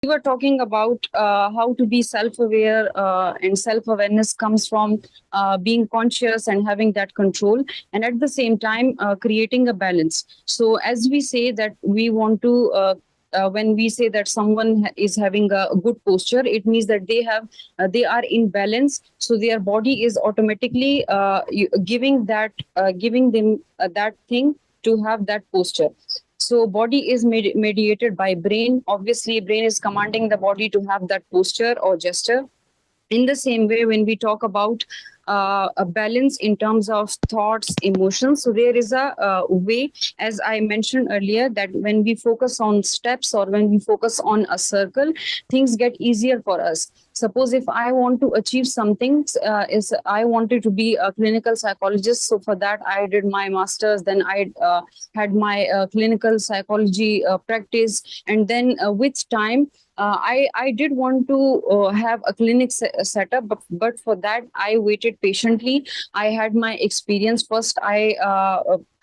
we were talking about how to be self-aware, and self-awareness comes from being conscious and having that control, and at the same time creating a balance. So as we say that we want to when we say that someone is having a good posture, it means that they are in balance, so their body is automatically giving them that thing to have that posture. So body is mediated by brain. Obviously, brain is commanding the body to have that posture or gesture. In the same way, when we talk about a balance in terms of thoughts, emotions, so there is a way, as I mentioned earlier, that when we focus on steps or when we focus on a circle, things get easier for us. Suppose if I want to achieve something, is I wanted to be a clinical psychologist, so for that I did my masters, then I had my clinical psychology practice, and then with time I did want to have a clinic setup, but for that I waited patiently. I had my experience first. I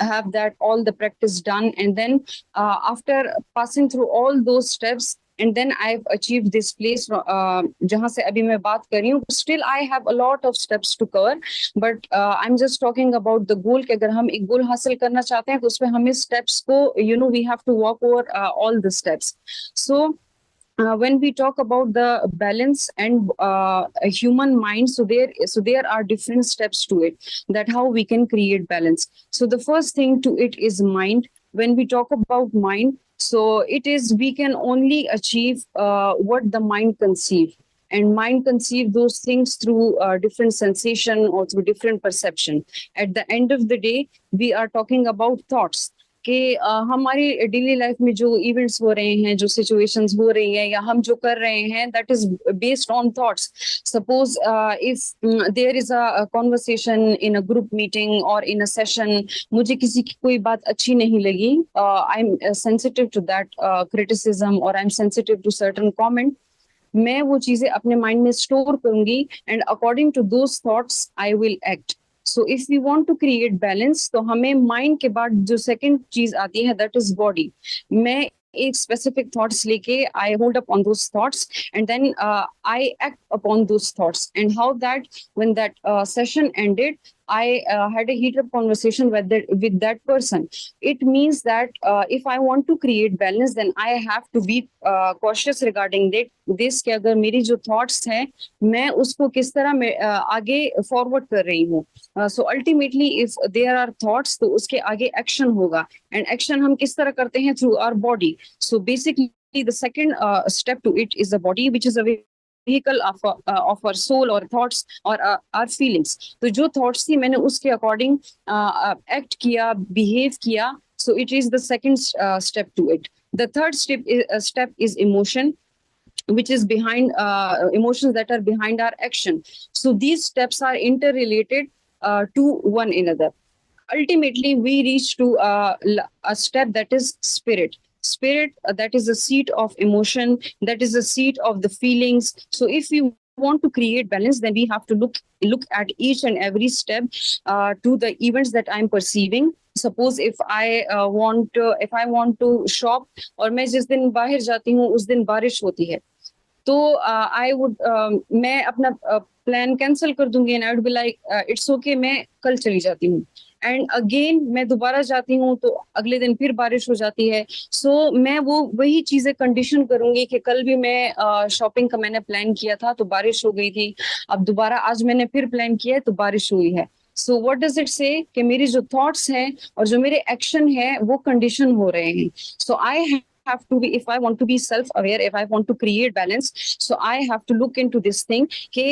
have that all the practice done, and then after passing through all those steps, and then I've achieved this place जहाँ से अभी मैं बात कर रही हूँ. Still I have a lot of steps to cover, but I'm just talking about the goal कि अगर हम एक goal हासिल करना चाहते हैं तो उसमें हमें steps को we have to walk over all the steps. So when we talk about the balance and a human mind, so there are different steps to it, that how we can create balance. So the first thing to it is mind. When we talk about mind, so it is we can only achieve what the mind conceive, and mind conceive those things through different sensation or through different perception. At the end of the day, we are talking about thoughts कि हमारी daily life में जो events हो रहे हैं, जो situations हो रही हैं, या हम जो कर रहे हैं, that is based on thoughts. Suppose if there is a conversation in a group meeting और इन अ सेशन, मुझे किसी की कोई बात अच्छी नहीं लगी, I am sensitive to that criticism और I am sensitive to certain comment. मैं वो चीजें अपने माइंड में स्टोर करूंगी, and according to those thoughts I will act. So if we want to create balance, तो हमें माइंड के बाद जो सेकंड चीज आती है, दैट इज बॉडी. मैं एक स्पेसिफिक थॉट्स लेके I hold up on those thoughts, and then I act upon those thoughts. And how that when that session ended, I had a heated up conversation with that person. It means that if I want to create balance, then I have to be cautious regarding this कि अगर मेरी जो thoughts हैं, मैं उसको किस तरह में आगे forward कर रही हूँ. So ultimately, if there are thoughts, तो उसके आगे action होगा, and action हम किस तरह करते हैं? Through our body. So basically, the second step to it is the body, which is a vehicle of our soul or thoughts or our feelings. तो जो thoughts थी, मैंने उसके according act किया, behave किया. So it is the second step to it. The third step is emotion, which is behind emotions that are behind our action. So these steps are interrelated to one another. Ultimately, we reach to a step that is spirit. Spirit, that is the seat of emotion, that is the seat of the feelings. So if we want to create balance, then we have to look at each and every step to the events that I'm perceiving. Suppose if I want to shop, और मैं जिस दिन बाहर जाती हूँ उस दिन बारिश होती है, तो आई वुड मैं अपना प्लान कैंसिल कर दूंगी, and I would be like it's okay, मैं कल चली जाती हूँ. एंड अगेन मैं दोबारा जाती हूँ तो अगले दिन फिर बारिश हो जाती है. सो मैं वही चीजें कंडीशन करूंगी कि कल भी मैं शॉपिंग का मैंने प्लान किया था तो बारिश हो गई थी, अब दोबारा आज मैंने फिर प्लान किया है तो बारिश हुई है. सो व्हाट डज इट से कि मेरी जो थॉट्स हैं और जो मेरे एक्शन है वो कंडीशन हो रहे हैं. सो आई have to be, if I want to be self aware, if I want to create balance, so I have to look into this thing कि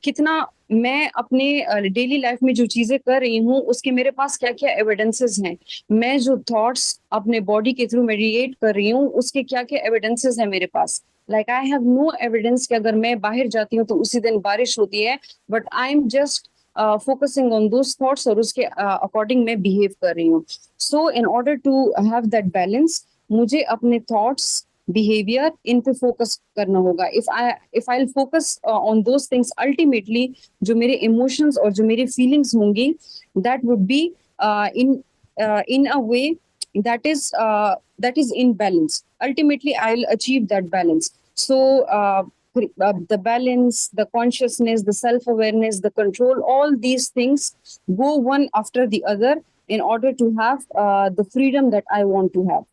कितना मैं अपने डेली लाइफ में जो चीजें कर रही हूँ उसके मेरे पास क्या क्या एविडेंसेस हैं. मैं जो थॉट्स अपने बॉडी के थ्रू मेडिएट कर रही हूँ उसके क्या क्या एविडेंसेस हैं मेरे पास. Like I have no evidence कि अगर मैं बाहर जाती हूँ तो उसी दिन बारिश होती है, but I am just focusing on those thoughts और उसके अकॉर्डिंग मैं बिहेव कर रही हूँ. So in order to have that balance, मुझे अपने थॉट्स, बिहेवियर, इन पे फोकस करना होगा. If I focus on those things, ultimately जो मेरे इमोशंस और जो मेरी फीलिंग्स होंगी, that would be in a way that is in balance. Ultimately, I'll achieve that balance. So the balance, the consciousness, the self-awareness, the control, all these things go one after the other in order to have the freedom that I want to have.